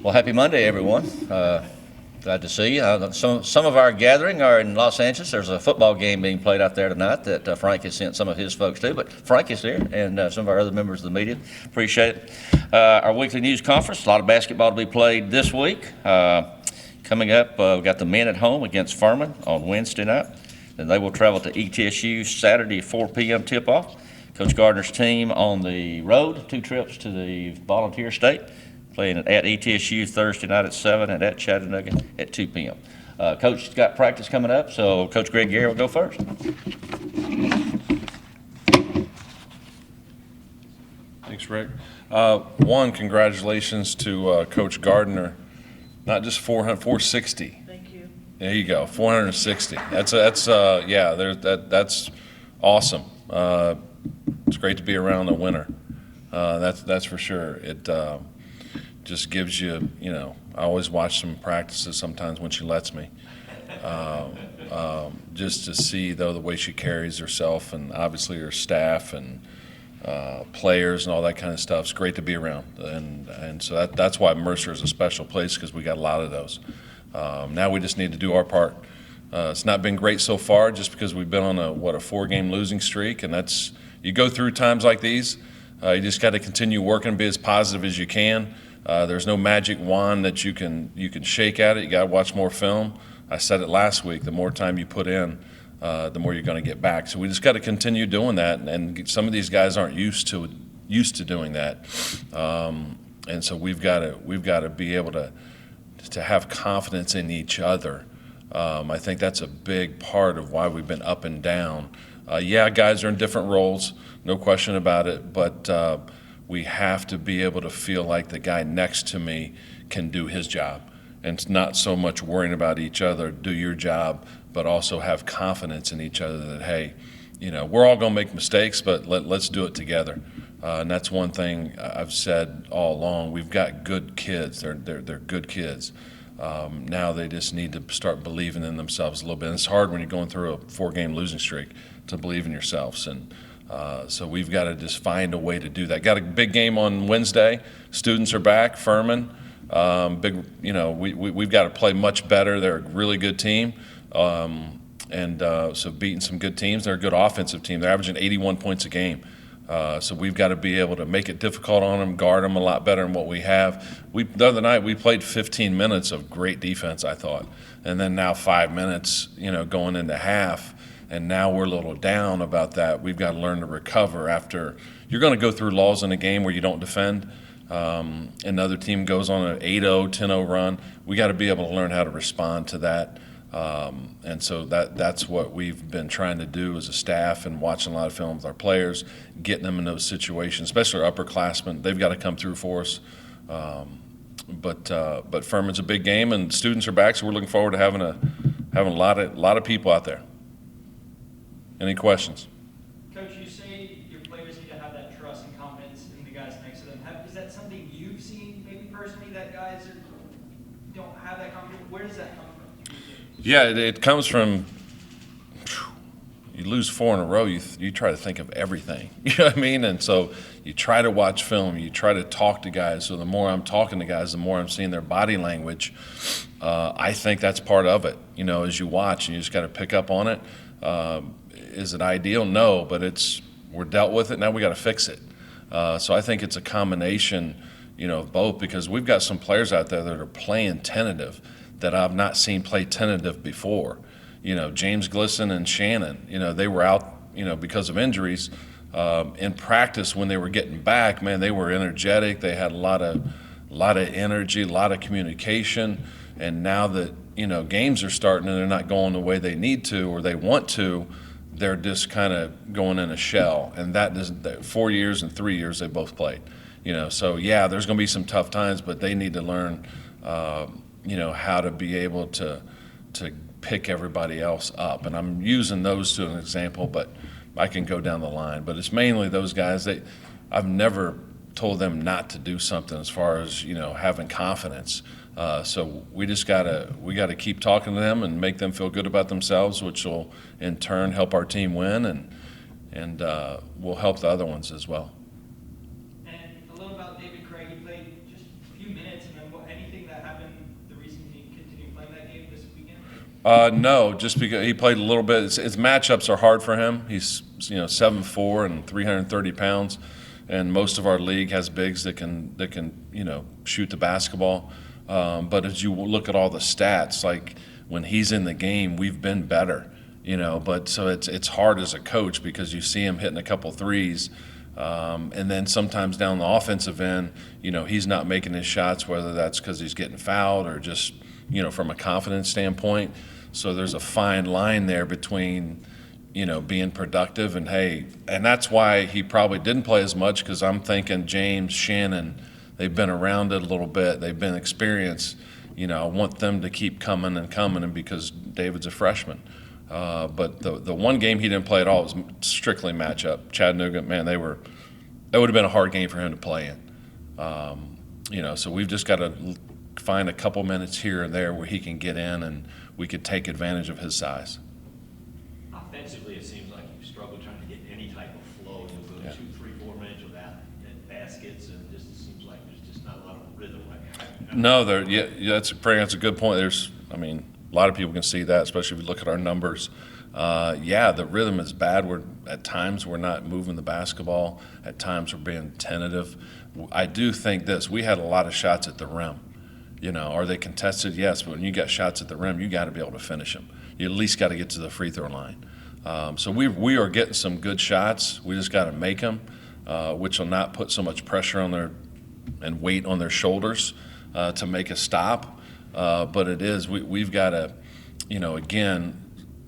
Well, happy Monday, everyone. Glad to see you. Some of our gathering are in Los Angeles. There's a football game being played out there tonight that Frank has sent some of his folks to. But Frank is here, and some of our other members of the media. Appreciate it. Our weekly news conference. A lot of basketball to be played this week. Coming up, we've got the men at home against Furman on Wednesday night. Then they will travel to ETSU Saturday at 4 p.m. tip-off. Coach Gardner's team on the road, 2 trips to the Volunteer State. Playing at ETSU Thursday night at 7 and at Chattanooga at 2 p.m. Coach's got practice coming up, so Coach Greg Gary will go first. Thanks, Rick. One, congratulations to Coach Gardner. Not just 460. Thank you. There you go, 460. That's awesome. It's great to be around a winner. That's for sure. It just gives you, I always watch some practices sometimes when she lets me, just to see, though, the way she carries herself and obviously her staff and players and all that kind of stuff. It's great to be around. And so that's why Mercer is a special place, because we got a lot of those. Now we just need to do our part. It's not been great so far just because we've been on a 4-game losing streak, and you go through times like these, you just got to continue working, be as positive as you can. There's no magic wand that you can shake at it. You got to watch more film. I said it last week. The more time you put in, the more you're going to get back. So we just got to continue doing that. And some of these guys aren't used to doing that. And so we've got to be able to have confidence in each other. I think that's a big part of why we've been up and down. Guys are in different roles, no question about it. But we have to be able to feel like the guy next to me can do his job. And it's not so much worrying about each other, do your job, but also have confidence in each other that, hey, we're all going to make mistakes, but let's do it together. And that's one thing I've said all along. We've got good kids. They're good kids. Now they just need to start believing in themselves a little bit. And it's hard when you're going through a 4-game losing streak to believe in yourselves. And so we've got to just find a way to do that. Got a big game on Wednesday. Students are back. Furman, we've got to play much better. They're a really good team, so beating some good teams. They're a good offensive team. They're averaging 81 points a game. So we've got to be able to make it difficult on them, guard them a lot better than what we have. The other night we played 15 minutes of great defense, I thought, and then now 5 minutes, going into half. And now we're a little down about that. We've got to learn to recover after. You're going to go through laws in a game where you don't defend. Another team goes on an 8-0, 10-0 run. We got to be able to learn how to respond to that. And so that's what we've been trying to do as a staff, and watching a lot of film with our players, getting them in those situations, especially our upperclassmen. They've got to come through for us. But Furman's a big game, and students are back, so we're looking forward to having a lot of people out there. Any questions? Coach, you say your players need to have that trust and confidence in the guys next to them. Is that something you've seen, maybe personally, that guys don't have that confidence? Where does that come from? Yeah, it comes from, you lose 4 in a row, you try to think of everything. You know what I mean? And so you try to watch film, you try to talk to guys. So the more I'm talking to guys, the more I'm seeing their body language. I think that's part of it, as you watch, and you just got to pick up on it. Is it ideal? No, but we're dealt with it. Now we got to fix it. So I think it's a combination, of both, because we've got some players out there that are playing tentative that I've not seen play tentative before. James Glisson and Shannon, they were out, because of injuries. In practice, when they were getting back, man, they were energetic. They had a lot of energy, a lot of communication. And now that, games are starting and they're not going the way they need to or they want to, they're just kind of going in a shell. And that doesn't, 4 years and 3 years they both played. So yeah, there's going to be some tough times, but they need to learn, how to be able to pick everybody else up. And I'm using those to an example, but I can go down the line. But it's mainly those guys. I've never told them not to do something as far as, having confidence. So we gotta keep talking to them and make them feel good about themselves, which will in turn help our team win, and will help the other ones as well. And a little about David Craig. He played just a few minutes, and then anything that happen the reason he continued playing that game this weekend? No, just because he played a little bit. His matchups are hard for him. He's 7'4" and 330 pounds, and most of our league has bigs that can shoot the basketball. But as you look at all the stats, like when he's in the game, we've been better. But so it's hard as a coach because you see him hitting a couple threes, and then sometimes down the offensive end, he's not making his shots, whether that's because he's getting fouled or just from a confidence standpoint. So there's a fine line there between being productive and that's why he probably didn't play as much, because I'm thinking James, Shannon, they've been around it a little bit, they've been experienced. I want them to keep coming and because David's a freshman. But the one game he didn't play at all was strictly matchup. Chattanooga, man, that would have been a hard game for him to play in. So we've just got to find a couple minutes here and there where he can get in and we could take advantage of his size. Offensively, it seems like you struggle trying to get any type of flow. You'll go 2, 3, 4 minutes without baskets, and it just seems like there's just not a lot of rhythm right now. No, that's a good point. A lot of people can see that, especially if you look at our numbers. The rhythm is bad. At times we're not moving the basketball. At times we're being tentative. I do think we had a lot of shots at the rim. Are they contested? Yes, but when you got shots at the rim, you got to be able to finish them. You at least got to get to the free throw line. So we are getting some good shots. We just got to make them, which will not put so much pressure on and weight on their shoulders to make a stop. But it is, we've got to,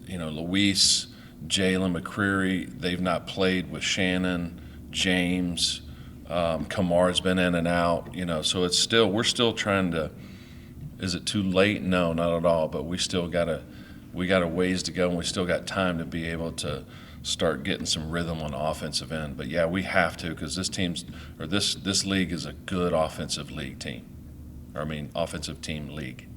Luis, Jalen McCreary, they've not played with Shannon, James, Kamar's been in and out, so we're still trying to, is it too late? No, not at all, but we got a ways to go, and we still got time to be able to start getting some rhythm on the offensive end. But yeah, we have to, because this league is a good offensive team league.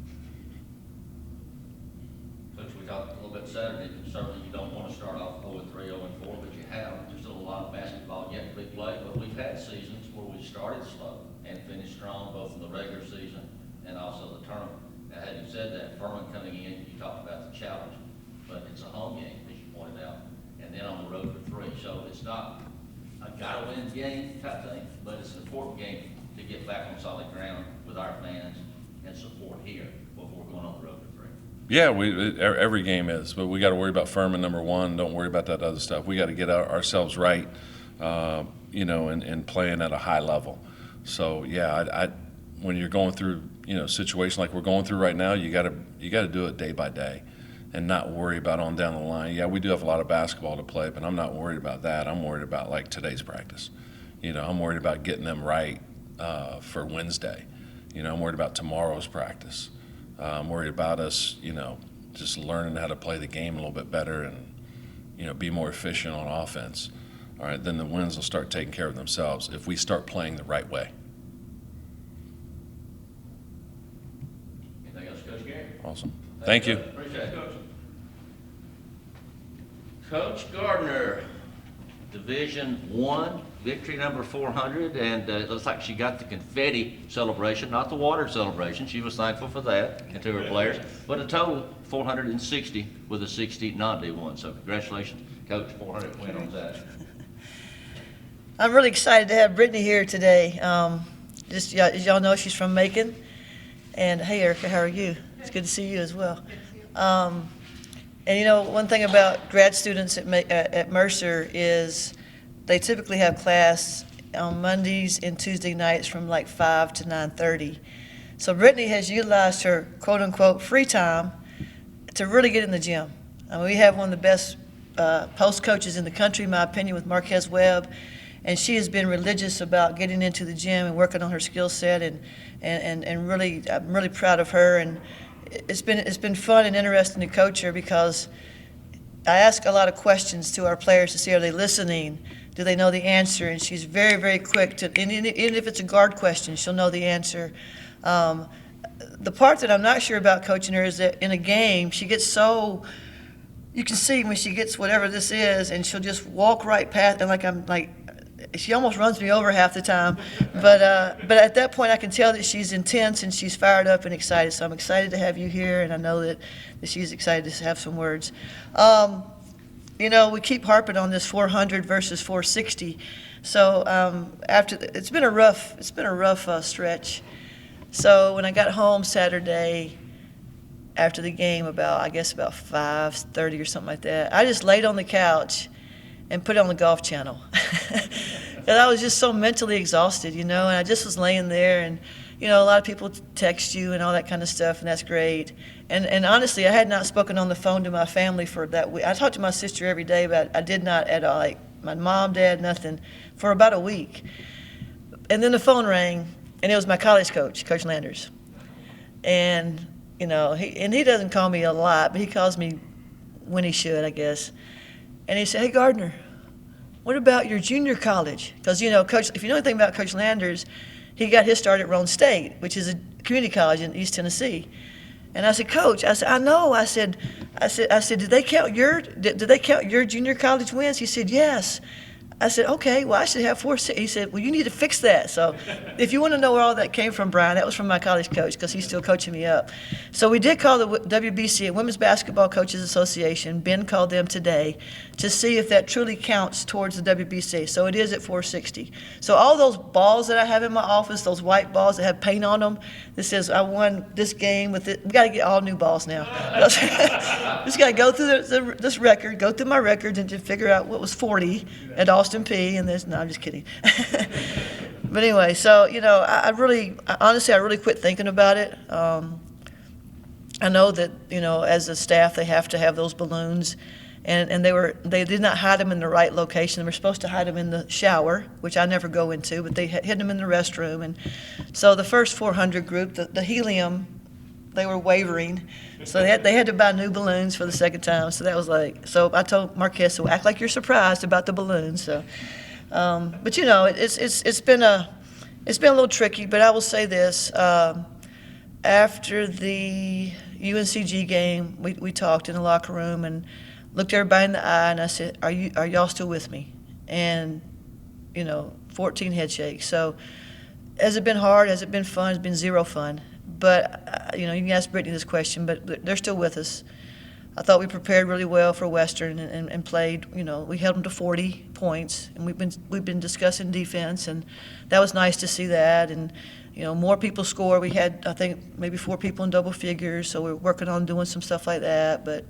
Coach, we talked a little bit Saturday. Certainly you don't want to start off 0-3, 0-4, but you have. There's still a lot of basketball yet to be played, but we've had seasons where we started slow and finished strong, both in the regular season and also the tournament. Now, having said that, Furman coming in, you talked about the challenge, but it's a home game, as you pointed out, and then on the road for 3. So it's not a gotta-win game type thing, but it's an important game to get back on solid ground with our fans and support here before going on the road for 3. Yeah, every game is, but we got to worry about Furman, number one. Don't worry about that other stuff. We got to get ourselves right, and playing at a high level. So yeah, when you're going through a situation like we're going through right now, you got to do it day by day, and not worry about on down the line. Yeah, we do have a lot of basketball to play, but I'm not worried about that. I'm worried about like today's practice. I'm worried about getting them right for Wednesday. I'm worried about tomorrow's practice. I'm worried about us, just learning how to play the game a little bit better and, be more efficient on offense. All right, then the wins will start taking care of themselves if we start playing the right way. Anything else, Coach Gary? Awesome. Thank you. Appreciate it, Coach. Coach Gardner, Division I, victory number 400, and it looks like she got the confetti celebration, not the water celebration. She was thankful for that and to her players, but a total 460 with a 60 non-D1. So congratulations, Coach, 400 win on that. I'm really excited to have Brittany here today. As y'all know, she's from Macon. And hey, Erica, how are you? It's good to see you as well. And one thing about grad students at Mercer is they typically have class on Mondays and Tuesday nights from like 5 to 9:30. So Brittany has utilized her quote-unquote free time to really get in the gym. We have one of the best post coaches in the country, in my opinion, with Marquez Webb. And she has been religious about getting into the gym and working on her skill set, and really, I'm really proud of her. And it's been fun and interesting to coach her, because I ask a lot of questions to our players to see, are they listening? Do they know the answer? And she's very, very quick to, and even if it's a guard question, she'll know the answer. The part that I'm not sure about coaching her is that in a game, she gets so, you can see when she gets whatever this is, and she'll just walk right past, and she almost runs me over half the time. But at that point, I can tell that she's intense and she's fired up and excited. So I'm excited to have you here, and I know that she's excited to have some words. We keep harping on this 400 versus 460. So it's been a rough stretch. So when I got home Saturday after the game, about 5:30 or something like that, I just laid on the couch and put it on the Golf Channel. And I was just so mentally exhausted, and I just was laying there, and a lot of people text you and all that kind of stuff, and that's great. And honestly, I had not spoken on the phone to my family for that week. I talked to my sister every day, but I did not at all, like my mom, dad, nothing, for about a week. And then the phone rang, and it was my college coach, Coach Landers. And he doesn't call me a lot, but he calls me when he should, I guess. And he said, "Hey, Gardner, what about your junior college?" Because, Coach, if you know anything about Coach Landers, he got his start at Roane State, which is a community college in East Tennessee. And I said, "Coach," I know. I said, did they count your junior college wins? He said, "Yes." I said, "Okay, well, I should have 4." He said, "Well, you need to fix that." So if you want to know where all that came from, Brian, that was from my college coach, because he's still coaching me up. So we did call the WBC, Women's Basketball Coaches Association. Ben called them today to see if that truly counts towards the WBC. So it is at 460. So all those balls that I have in my office, those white balls that have paint on them, that says I won this game with it. We got to get all new balls now. Just got to go through this record, go through my records, and just figure out what was 40 at Austin P. And this. No, I'm just kidding. But anyway, so I really quit thinking about it. I know that as a staff they have to have those balloons, and they did not hide them in the right location. They were supposed to hide them in the shower, which I never go into, but they hid them in the restroom. And so the first 400 group, the helium, they were wavering, so they had to buy new balloons for the second time. So that was so I told Marquez, "So act like you're surprised about the balloons." So, but it's been a little tricky. But I will say this: after the UNCG game, we talked in the locker room and looked everybody in the eye, and I said, "Are y'all still with me?" And 14 head shakes. So has it been hard? Has it been fun? It's been zero fun. But you can ask Brittany this question, but they're still with us. I thought we prepared really well for Western and played. We held them to 40 points, and we've been discussing defense, and that was nice to see that. And more people score. We had, I think, maybe 4 people in double figures, so we're working on doing some stuff like that. But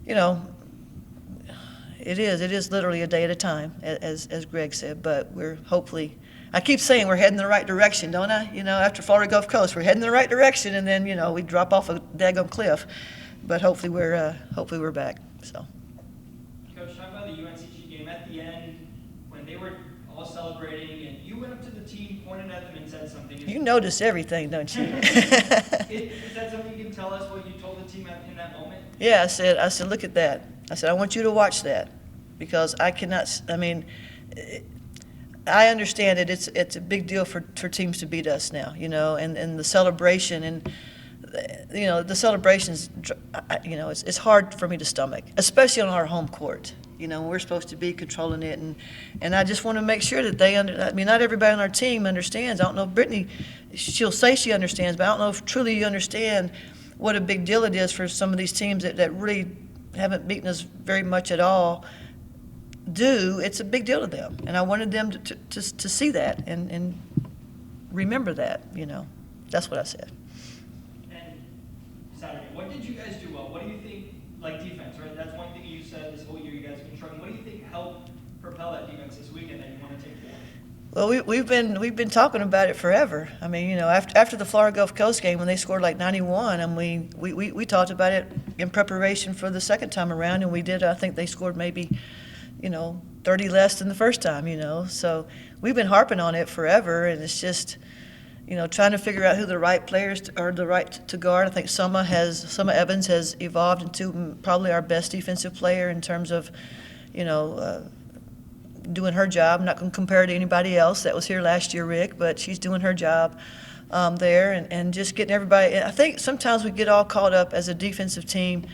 it is literally a day at a time, as Greg said. But we're hopefully. I keep saying we're heading in the right direction, don't I? After Florida Gulf Coast, we're heading in the right direction, and then we drop off a daggum cliff. But hopefully we're back. So. Coach, talk about the UNCG game at the end when they were all celebrating, and you went up to the team, pointed at them, and said something. You notice everything, don't you? Is that something you can tell us what you told the team in that moment? Yeah, I said, "Look at that." I said, "I want you to watch that, because I cannot. I mean." I understand that it's a big deal for teams to beat us now, and the celebration, and the celebrations, it's hard for me to stomach, especially on our home court. We're supposed to be controlling it, and I just want to make sure that not everybody on our team understands. I don't know if Brittany, she'll say she understands, but I don't know if truly you understand what a big deal it is for some of these teams that really haven't beaten us very much at all. It's a big deal to them, and I wanted them to see that and remember that. That's what I said. And Saturday, what did you guys do well? What do you think, defense, right? That's one thing you said this whole year you guys have been struggling. What do you think helped propel that defense this weekend that you want to take forward? Well, we've been talking about it forever. I mean, after the Florida Gulf Coast game when they scored 91, and we talked about it in preparation for the second time around, and we did. I think they scored maybe 30 less than the first time, So we've been harping on it forever, and it's just, trying to figure out who the right players are the right to guard. I think Summa Evans has evolved into probably our best defensive player in terms of, doing her job. I'm not going to compare her to anybody else that was here last year, Rick, but she's doing her job there and just getting everybody. I think sometimes we get all caught up as a defensive team.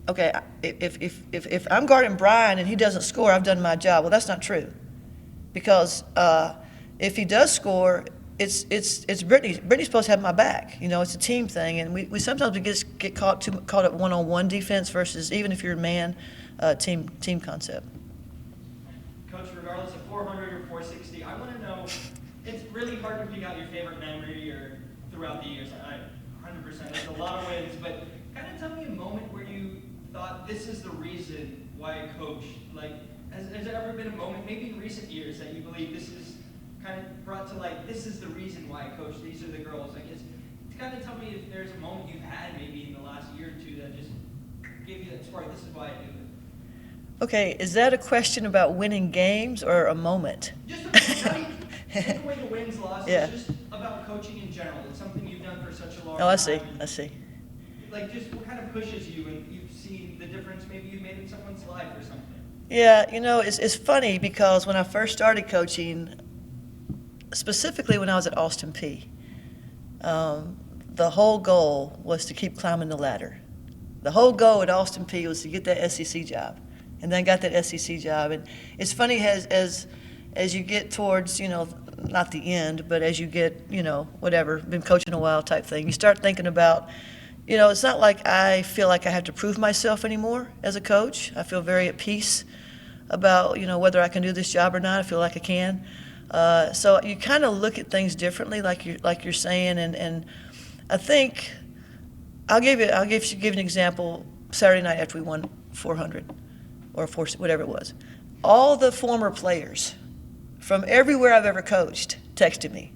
Okay, if I'm guarding Brian and he doesn't score, I've done my job. Well, that's not true. because if he does score, it's Brittany. Brittany's supposed to have my back. You know, it's a team thing, and we sometimes we get caught up one-on-one defense versus, even if you're a man, team concept. Coach, regardless of 400 or 460, I want to know, it's really hard to pick out your favorite memory or throughout the years. 100%, there's a lot of wins, but kind of tell me a moment where you thought, this is the reason why I coach. Like, has there ever been a moment, maybe in recent years, that you believe this is kind of brought to light, this is the reason why I coach, these are the girls? I guess, to kind of tell me if there's a moment you've had maybe in the last year or two that just gave you that spark, this is why I do it. Okay, is that a question about winning games or a moment? Just about, take away the wins, losses, Yeah. just about coaching in general. It's something you've done for such a long time. Oh, I see. I see. Like, just what kind of pushes you, and you've seen the difference maybe you've made in someone's life or something. Yeah, you know, it's funny because when I first started coaching, specifically when I was at Austin P, the whole goal was to keep climbing the ladder. The whole goal at Austin P was to get that SEC job, and then got that SEC job. And it's funny as you get towards, you know, not the end, but as you get, you know, whatever, been coaching a while type thing, you start thinking about, you know, it's not like I feel like I have to prove myself anymore as a coach. I feel very at peace about, you know, whether I can do this job or not. I feel like I can. So you kind of look at things differently, like you're saying, and I think I'll give you an example. Saturday night after we won 400 or 4, whatever it was, all the former players from everywhere I've ever coached texted me,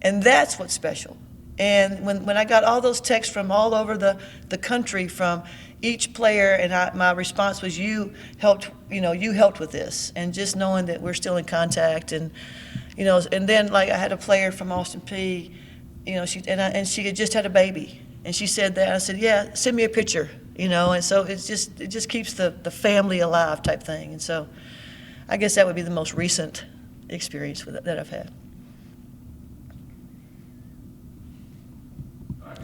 and that's what's special. And when I got all those texts from all over the country from each player, and my response was, you helped with this, and just knowing that we're still in contact, and you know, and then like I had a player from Austin P, you know, she had just had a baby, and she said that, I said, yeah, send me a picture, you know, and so it just keeps the family alive type thing, and so I guess that would be the most recent experience that I've had.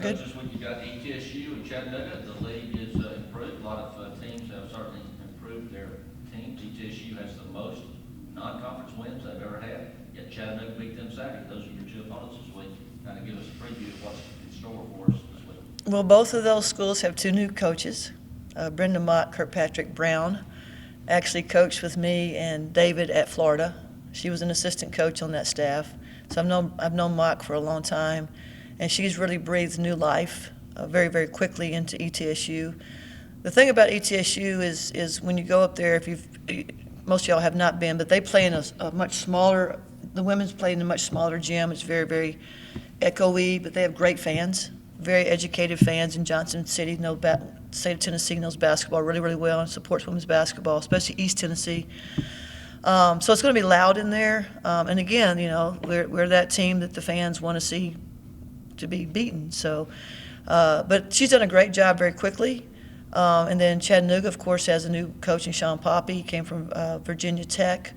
Good. Coach, this week you got ETSU and Chattanooga. The league is improved. A lot of teams have certainly improved their teams. ETSU has the most non-conference wins they've ever had. Yet Chattanooga beat them Saturday. Those are your two opponents this week. Kind of give us a preview of what's in store for us this week. Well, both of those schools have two new coaches. Brenda Mott, Kirkpatrick Brown, actually coached with me and David at Florida. She was an assistant coach on that staff. So I've known Mott for a long time. And she's really breathed new life very, very quickly into ETSU. The thing about ETSU is when you go up there, most of y'all have not been, but they play in a much smaller, the women's play in a much smaller gym. It's very, very echoey, but they have great fans, very educated fans in Johnson City. State of Tennessee knows basketball really, really well and supports women's basketball, especially East Tennessee. So it's going to be loud in there. And again, you know, we're that team that the fans want to see to be beaten. So, but she's done a great job very quickly. And then Chattanooga, of course, has a new coach in Sean Poppy. He came from Virginia Tech.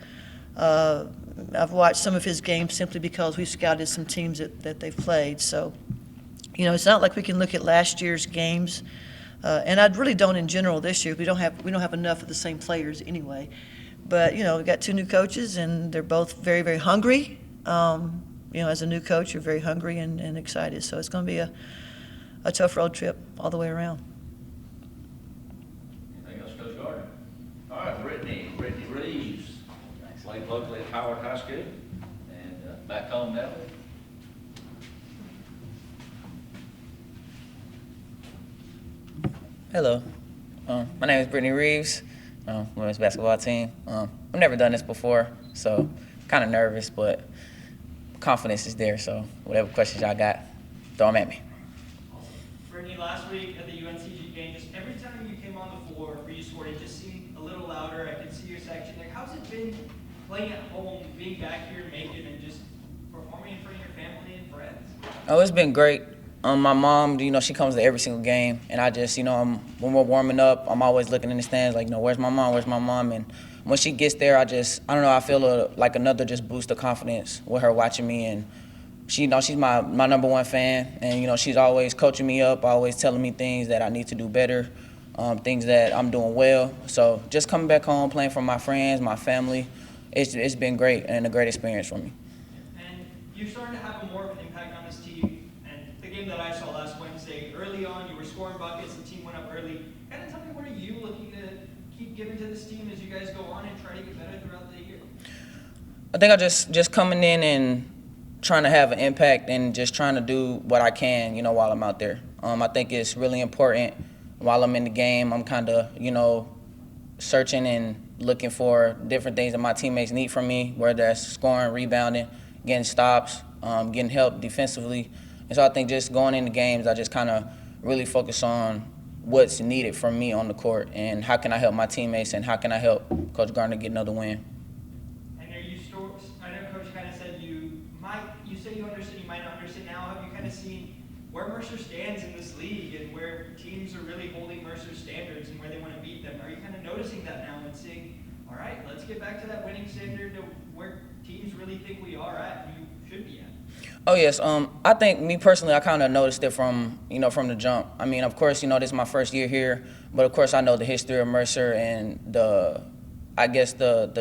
I've watched some of his games simply because we've scouted some teams that they've played. So, you know, it's not like we can look at last year's games. And I really don't in general this year. We don't have enough of the same players anyway. But, you know, we've got two new coaches, and they're both very, very hungry. You know, as a new coach, you're very hungry and excited. So it's going to be a tough road trip all the way around. Anything else, Coach Gardner? All right, Brittany Reeves, played locally at Howard High School, and back home now. Hello, my name is Brittany Reeves, women's basketball team. I've never done this before, so kind of nervous, but confidence is there, so whatever questions y'all got, throw them at me. Brittany, last week at the UNCG game, just every time you came on the floor or you scored, it just seemed a little louder. I could see your section there. How's it been playing at home, being back here, Macon, and just performing in front of your family and friends? Oh, it's been great. My mom, you know, she comes to every single game, and I just, you know, when we're warming up, I'm always looking in the stands like, you know, where's my mom? And when she gets there, I don't know, I feel like another just boost of confidence with her watching me. And she, you know, she's my number one fan. And, you know, she's always coaching me up, always telling me things that I need to do better, things that I'm doing well. So just coming back home, playing for my friends, my family, it's been great and a great experience for me. And you're starting to have more of an impact on this team. And the game that I saw last Wednesday, early on, you were scoring buckets. The team went up early. Kind of tell me, what are you looking to keep giving to this team as you guys go on and try to get better throughout the year? I think I just coming in and trying to have an impact and just trying to do what I can, while I'm out there. I think it's really important while I'm in the game. I'm kind of, searching and looking for different things that my teammates need from me, whether that's scoring, rebounding, getting stops, getting help defensively. And so I think just going into games, I just kind of really focus on what's needed from me on the court and how can I help my teammates and how can I help Coach Gardner get another win. I know Coach kind of said you say you understand, you might not understand now. Have you kind of seen where Mercer stands in this league and where teams are really holding Mercer's standards and where they want to beat them? Are you kind of noticing that now and saying, all right, let's get back to that winning standard to where teams really think we are at and you should be at? Oh, yes. I think me personally, I kind of noticed it from the jump. I mean, of course, this is my first year here, but of course I know the history of Mercer and the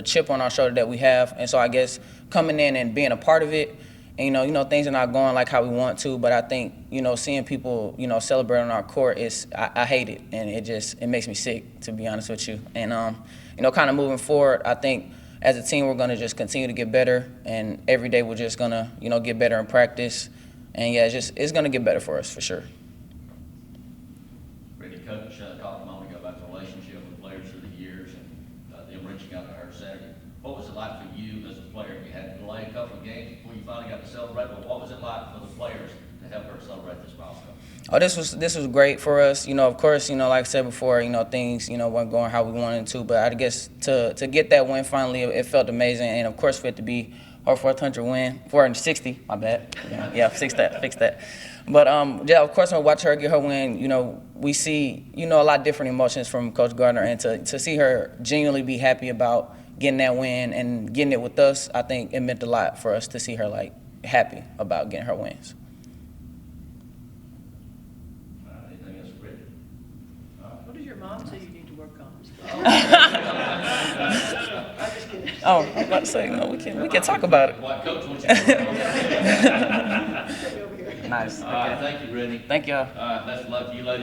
chip on our shoulder that we have. And so I guess coming in and being a part of it, and, things are not going like how we want to, but I think, seeing people, celebrate on our court, I hate it, and it makes me sick, to be honest with you. And, kind of moving forward, I think as a team we're going to just continue to get better, and every day we're just going to, get better in practice. And, yeah, it's going to get better for us, for sure. Brittany, Coach talked a moment ago about the relationship with players through the years and them reaching out to her Saturday. What was it like for you as a player? You had to delay a couple of games before you finally got to celebrate, but what was it like for the players to help her celebrate this milestone? Oh, this was great for us. Of course, like I said before, things, weren't going how we wanted to, but I guess to get that win finally, it felt amazing. And of course, for it to be her 400 win, 460, my bad. Yeah, fix that. But yeah, of course, when I watch her get her win, we see, a lot of different emotions from Coach Gardner, and to see her genuinely be happy about getting that win and getting it with us, I think it meant a lot for us to see her happy about getting her wins. Anything else, Brittany? What does your mom say you need to work on? I'm just kidding. Oh, I was about to say, no, we can talk about it. What Coach wants you to work on? Over here. Nice. All right, thank you, Brittany. Thank y'all. All right, best of luck to you ladies.